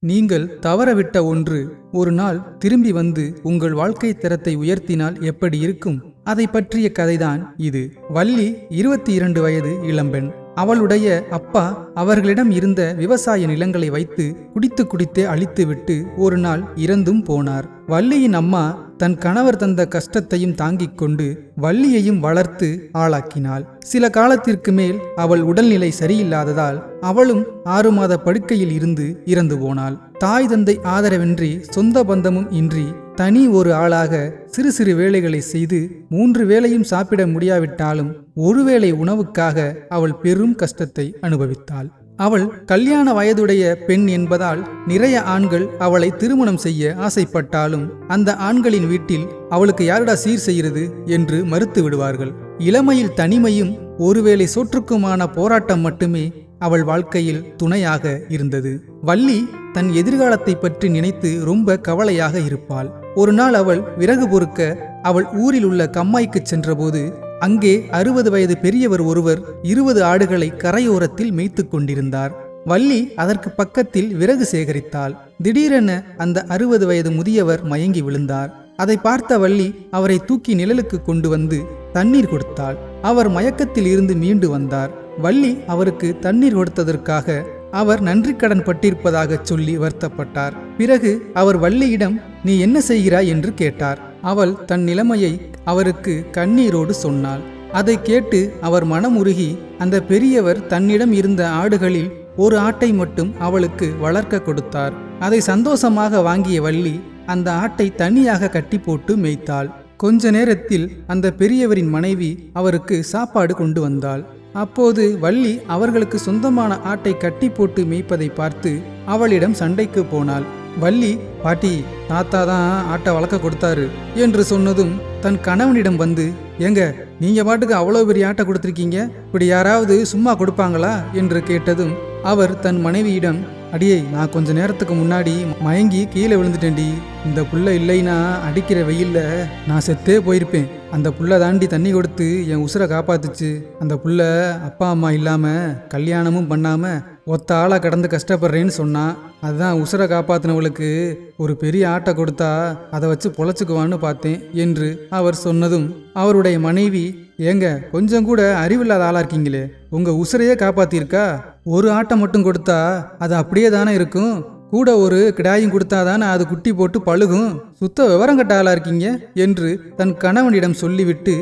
நீங்கள் தவறவிட்ட ஒன்று ஒரு நாள் திரும்பி வந்து உங்கள் வாழ்க்கை தரத்தை உயர்த்தினால் எப்படி இருக்கும்? அதை பற்றிய கதைதான் இது. வள்ளி 22 வயது இளம்பெண். அவளுடைய அப்பா அவர்களிடம் இருந்த விவசாய நிலங்களை வைத்து குடித்து குடித்தே அழித்துவிட்டு ஒரு நாள் இறந்தும் போனார். வள்ளியின் அம்மா தன் கணவர் தந்த கஷ்டத்தையும் தாங்கிக் கொண்டு வள்ளியையும் வளர்த்து ஆளாக்கினாள். சில காலத்திற்கு மேல் அவள் உடல்நிலை சரியில்லாததால் அவளும் 6 மாத படுக்கையில் இருந்து இறந்து போனாள். தாய் தந்தை ஆதரவின்றி சொந்த பந்தமும் இன்றி தனி ஒரு ஆளாக சிறு சிறு வேலைகளை செய்து 3 வேளையும் சாப்பிட முடியாவிட்டாலும் ஒருவேளை உணவுக்காக அவள் பெரும் கஷ்டத்தை அனுபவித்தாள். அவள் கல்யாண வயதுடைய பெண் என்பதால் நிறைய ஆண்கள் அவளை திருமணம் செய்ய ஆசைப்பட்டாலும் அந்த ஆண்களின் வீட்டில் அவளுக்கு யாருடா சீர் செய்கிறது என்று மறுத்து விடுவார்கள். இளமையில் தனிமையும் ஒருவேளை சோற்றுக்குமான போராட்டம் மட்டுமே அவள் வாழ்க்கையில் துணையாக இருந்தது. வள்ளி தன் எதிர்காலத்தை பற்றி நினைத்து ரொம்ப கவலையாக இருப்பாள். ஒரு நாள் அவள் விறகு பொறுக்க அவள் ஊரில் உள்ள கம்மாய்க்கு சென்றபோது அங்கே 60 வயது பெரியவர் ஒருவர் 20 ஆடுகளை கரையோரத்தில் மேய்த்து கொண்டிருந்தார். வள்ளி அதற்கு பக்கத்தில் விறகு சேகரித்தாள். திடீரென அந்த 60 வயது முதியவர் மயங்கி விழுந்தார். அதை பார்த்த வள்ளி அவரை தூக்கி நிழலுக்கு கொண்டு வந்து தண்ணீர் கொடுத்தாள். அவர் மயக்கத்தில் இருந்து மீண்டு வந்தார். வள்ளி அவருக்கு தண்ணீர் கொடுத்ததற்காக அவர் நன்றி கடன் பட்டிருப்பதாக சொல்லி வருத்தப்பட்டார். பிறகு அவர் வள்ளியிடம் நீ என்ன செய்கிறாய் என்று கேட்டார். அவள் தன் நிலைமையை அவருக்கு கண்ணீரோடு சொன்னாள். அதை கேட்டு அவர் மனமுருகி அந்த பெரியவர் தன்னிடம் இருந்த ஆடுகளில் ஒரு ஆட்டை மட்டும் அவளுக்கு வளர்க்க கொடுத்தார். அதை சந்தோஷமாக வாங்கிய வள்ளி அந்த ஆட்டை தனியாக கட்டி போட்டு மேய்த்தாள். கொஞ்ச நேரத்தில் அந்த பெரியவரின் மனைவி அவருக்கு சாப்பாடு கொண்டு வந்தாள். அப்போது வள்ளி அவர்களுக்கு சொந்தமான ஆட்டை கட்டி போட்டு மேய்ப்பதை பார்த்து அவளிடம் சண்டைக்கு போனாள். வள்ளி பாட்டி தாத்தா தான் ஆட்டை வளர்க்க கொடுத்தாரு என்று சொன்னதும் தன் கணவனிடம் வந்து ஏங்க நீங்க பாட்டுக்கு அவ்வளோ பெரிய ஆட்டை கொடுத்துருக்கீங்க, இப்படி யாராவது சும்மா கொடுப்பாங்களா என்று கேட்டதும் அவர் தன் மனைவியிடம் அடியே நான் கொஞ்ச நேரத்துக்கு முன்னாடி மயங்கி கீழே விழுந்துட்டேன்டி, இந்த புள்ள இல்லைன்னா அடிக்கிற வெயில்ல நான் செத்தே போயிருப்பேன். அந்த புள்ள தாண்டி தண்ணி கொடுத்து என் உசுரை காப்பாத்துச்சு. அந்த புள்ள அப்பா அம்மா இல்லாம கல்யாணமும் பண்ணாம ஒத்த ஆளா கடந்து கஷ்டப்படுறேன்னு சொன்னா, அதுதான் உசுரை காப்பாத்தினவளுக்கு ஒரு பெரிய ஆட்டை கொடுத்தா அதை வச்சு பொழைச்சுக்குவான்னு பார்த்தேன் என்று அவர் சொன்னதும் அவருடைய மனைவி ஏங்க கொஞ்சம் கூட அறிவில்லாத ஆளா இருக்கீங்களே, உங்க உசுரையே காப்பாத்திருக்கா, ஒரு ஆட்டை மட்டும் கொடுத்தா அது அப்படியே தானே இருக்கும், கூட ஒரு கிடாயும் கொடுத்தாதானே அது குட்டி போட்டு பழுகும், சுத்த விவரம் கட்ட ஆளா இருக்கீங்க என்று தன் கணவனிடம் சொல்லிவிட்டு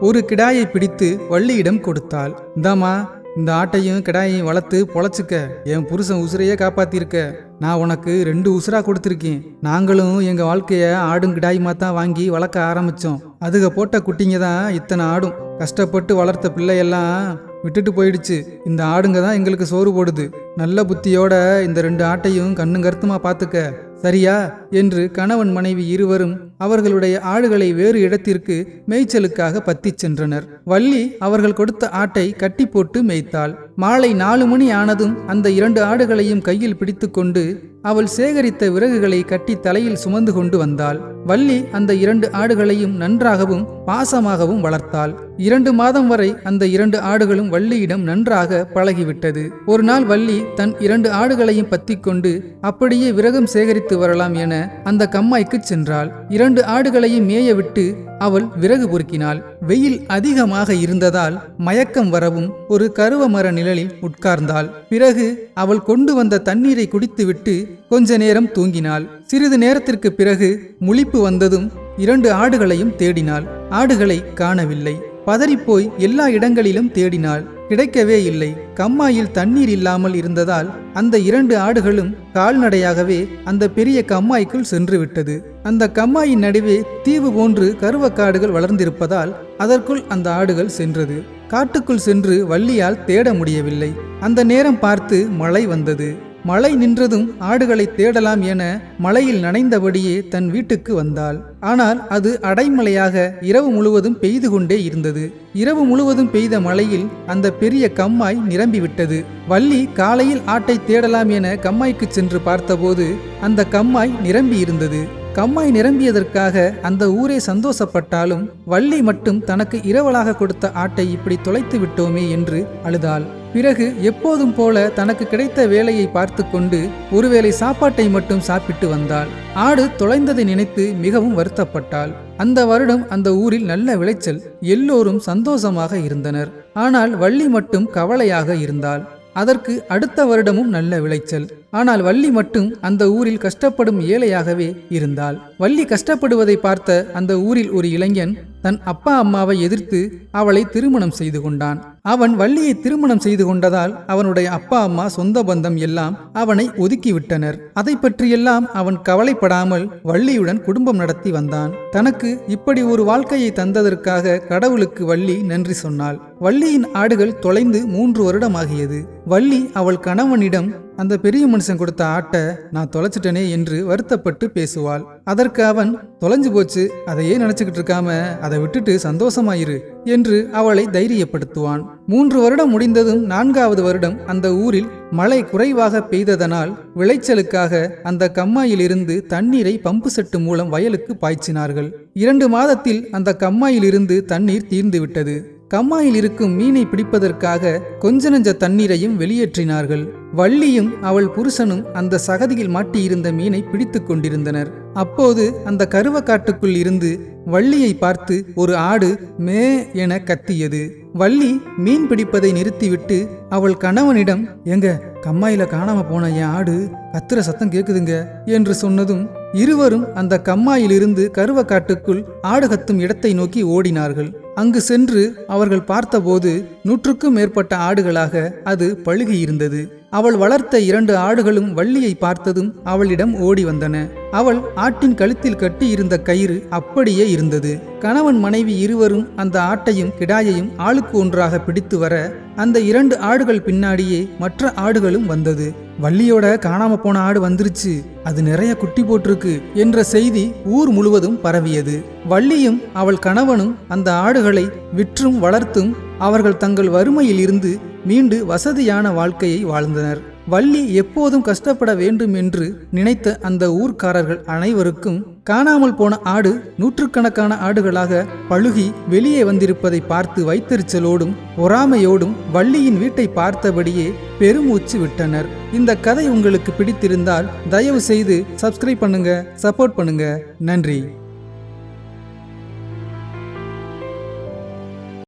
ஒரு கிடாயை பிடித்து வள்ளியிடம் கொடுத்தாள். இந்தாமா இந்த ஆட்டையும் கிடாயையும் வளர்த்து பொழைச்சிக்க, என் புருஷன் உசுரையே காப்பாத்திருக்க, நான் உனக்கு 2 உசுரா கொடுத்துருக்கேன். நாங்களும் எங்க வாழ்க்கைய ஆடும் கிடாயுமா தான் வாங்கி வளர்க்க ஆரம்பிச்சோம். அதுக போட்ட குட்டிங்க தான் இத்தனை ஆடும். கஷ்டப்பட்டு வளர்த்த பிள்ளையெல்லாம் விட்டுட்டு போயிடுச்சு. இந்த ஆடுங்க தான் எங்களுக்கு சோறு போடுது. நல்ல புத்தியோட இந்த 2 ஆட்டையும் கண்ணும் கருத்துமா பார்த்துக்க, சரியா என்று கணவன் மனைவி இருவரும் அவர்களுடைய ஆடுகளை வேறு இடத்திற்கு மேய்ச்சலுக்காக பத்திச் சென்றனர். வள்ளி அவர்கள் கொடுத்த ஆட்டை கட்டி போட்டு மேய்த்தாள். மாலை 4 மணி ஆனதும் அந்த 2 ஆடுகளையும் கையில் பிடித்து கொண்டு அவள் சேகரித்த விறகுகளை கட்டி தலையில் சுமந்து கொண்டு வந்தாள். வள்ளி அந்த 2 ஆடுகளையும் நன்றாகவும் பாசமாகவும் வளர்த்தாள். 2 மாதம் வரை அந்த 2 ஆடுகளும் வள்ளியிடம் நன்றாக பழகிவிட்டது. ஒரு நாள் வள்ளி தன் 2 ஆடுகளையும் பத்தி கொண்டு அப்படியே விறகும் சேகரித்து வரலாம் என அந்த கம்மாய்க்கு சென்றாள். 2 ஆடுகளையும் மேய விட்டு அவள் விறகு பொறுக்கினாள். வெயில் அதிகமாக இருந்ததால் மயக்கம் வரவும் ஒரு கருவ மர நிழலில் உட்கார்ந்தாள். பிறகு அவள் கொண்டு வந்த தண்ணீரை குடித்துவிட்டு கொஞ்ச நேரம் தூங்கினாள். சிறிது நேரத்திற்கு பிறகு முழிப்பு வந்ததும் 2 ஆடுகளையும் தேடினாள். ஆடுகளை காணவில்லை. பதறிப்போய் எல்லா இடங்களிலும் தேடினாள். கிடைக்கவே இல்லை. கம்மாயில் தண்ணீர் இல்லாமல் இருந்ததால் அந்த 2 ஆடுகளும் கால்நடையாகவே அந்த பெரிய கம்மாய்க்குள் சென்று விட்டது. அந்த கம்மாயின் நடுவே தீவு போன்று கருவக்காடுகள் வளர்ந்திருப்பதால் அதற்குள் அந்த ஆடுகள் சென்றது. காட்டுக்குள் சென்று வள்ளியால் தேட முடியவில்லை. அந்த நேரம் பார்த்து மழை வந்தது. மழை நின்றதும் ஆடுகளை தேடலாம் என மழையில் நனைந்தபடியே தன் வீட்டுக்கு வந்தாள். ஆனால் அது அடைமழையாக இரவு முழுவதும் பெய்து கொண்டே இருந்தது. இரவு முழுவதும் பெய்த மழையில் அந்த பெரிய கம்மாய் நிரம்பிவிட்டது. வள்ளி காலையில் ஆட்டை தேடலாம் என கம்மாய்க்கு சென்று பார்த்தபோது அந்த கம்மாய் நிரம்பி இருந்தது. கம்மாய் நிரம்பியதற்காக அந்த ஊரே சந்தோஷப்பட்டாலும் வள்ளி மட்டும் தனக்கு இரவலாக கொடுத்த ஆட்டை இப்படி தொலைத்து விட்டோமே என்று அழுதாள். பிறகு எப்போதும் போல தனக்கு கிடைத்த வேலையை பார்த்து கொண்டு ஒருவேளை சாப்பாட்டை மட்டும் சாப்பிட்டு வந்தாள். ஆடு தொலைந்ததை நினைத்து மிகவும் வருத்தப்பட்டாள். அந்த வருடம் அந்த ஊரில் நல்ல விளைச்சல், எல்லோரும் சந்தோஷமாக இருந்தனர். ஆனால் வள்ளி மட்டும் கவலையாக இருந்தாள். அதற்கு அடுத்த வருடமும் நல்ல விளைச்சல். ஆனால் வள்ளி மட்டும் அந்த ஊரில் கஷ்டப்படும் ஏழையாகவே இருந்தாள். வள்ளி கஷ்டப்படுவதை பார்த்த அந்த ஊரில் ஒரு இளைஞன் தன் அப்பா அம்மாவை எதிர்த்து அவளை திருமணம் செய்து கொண்டான். அவன் வள்ளியை திருமணம் செய்து கொண்டதால் அவனுடைய அப்பா அம்மா சொந்த பந்தம் எல்லாம் அவனை ஒதுக்கிவிட்டனர். அதை பற்றியெல்லாம் அவன் கவலைப்படாமல் வள்ளியுடன் குடும்பம் நடத்தி வந்தான். தனக்கு இப்படி ஒரு வாழ்க்கையை தந்ததற்காக கடவுளுக்கு வள்ளி நன்றி சொன்னாள். வள்ளியின் ஆடுகள் தொலைந்து 3 வருடமாகியது. வள்ளி அவள் கணவனிடம் அந்த பெரிய மனுஷன் கொடுத்த ஆட்டை நான் தொலைச்சிட்டனே என்று வருத்தப்பட்டு பேசுவாள். அதற்கு அவன் தொலைஞ்சு போச்சு, அதையே நினைச்சுக்கிட்டு இருக்காம அதை விட்டுட்டு சந்தோஷமாயிரு என்று அவளை தைரியப்படுத்துவான். 3 வருடம் முடிந்ததும் 4வது வருடம் அந்த ஊரில் மழை குறைவாக பெய்ததனால் விளைச்சலுக்காக அந்த கம்மாயிலிருந்து தண்ணீரை பம்பு செட்டு மூலம் வயலுக்கு பாய்ச்சினார்கள். 2 மாதத்தில் அந்த கம்மாயிலிருந்து தண்ணீர் தீர்ந்துவிட்டது. கம்மாயில் இருக்கும் மீனை பிடிப்பதற்காக கொஞ்ச நஞ்ச தண்ணீரையும் வெளியேற்றினார்கள். வள்ளியும் அவள் புருஷனும் அந்த சகதியில் மாட்டியிருந்த மீனை பிடித்து கொண்டிருந்தனர். அப்போது அந்த கருவக்காட்டுக்குள் இருந்து வள்ளியை பார்த்து ஒரு ஆடு மே என கத்தியது. வள்ளி மீன் பிடிப்பதை நிறுத்திவிட்டு அவள் கணவனிடம், எங்க கம்மாயில காணாம போன என் ஆடு கத்துற சத்தம் கேக்குதுங்க என்று சொன்னதும் இருவரும் அந்த கம்மாயிலிருந்து கருவக்காட்டுக்குள் ஆடு கத்தும் இடத்தை நோக்கி ஓடினார்கள். அங்கு சென்று அவர்கள் பார்த்தபோது 100க்கும் மேற்பட்ட ஆடுகளாக அது பழுகியிருந்தது. அவள் வளர்த்த 2 ஆடுகளும் வள்ளியை பார்த்ததும் அவளிடம் ஓடி வந்தன. அவள் ஆட்டின் கழுத்தில் கட்டி இருந்த கயிறு அப்படியே இருந்தது. கணவன் மனைவி இருவரும் அந்த ஆட்டையும் கிடாயையும் ஆளுக்கு ஒன்றாக பிடித்து வர அந்த 2 ஆடுகள் பின்னாடியே மற்ற ஆடுகளும் வந்தது. வள்ளியோட காணாம போன ஆடு வந்துருச்சு, அது நிறைய குட்டி போட்டிருக்கு என்ற செய்தி ஊர் முழுவதும் பரவியது. வள்ளியும் அவள் கணவனும் அந்த ஆடுகளை விற்றும் வளர்த்தும் அவர்கள் தங்கள் வறுமையில் இருந்து மீண்டு வசதியான வாழ்க்கையை வாழ்ந்தனர். வள்ளி எப்போதும் கஷ்டப்பட வேண்டும் என்று நினைத்த அந்த ஊர்க்காரர்கள் அனைவருக்கும் காணாமல் போன ஆடு 100கணக்கான ஆடுகளாக பழுகி வெளியே வந்திருப்பதை பார்த்து வைத்தறிச்சலோடும் பொறாமையோடும் வள்ளியின் வீட்டை பார்த்தபடியே பெருமூச்சு விட்டனர். இந்த கதை உங்களுக்கு பிடித்திருந்தால் தயவு செய்து சப்ஸ்கிரைப் பண்ணுங்க, சப்போர்ட் பண்ணுங்க. நன்றி.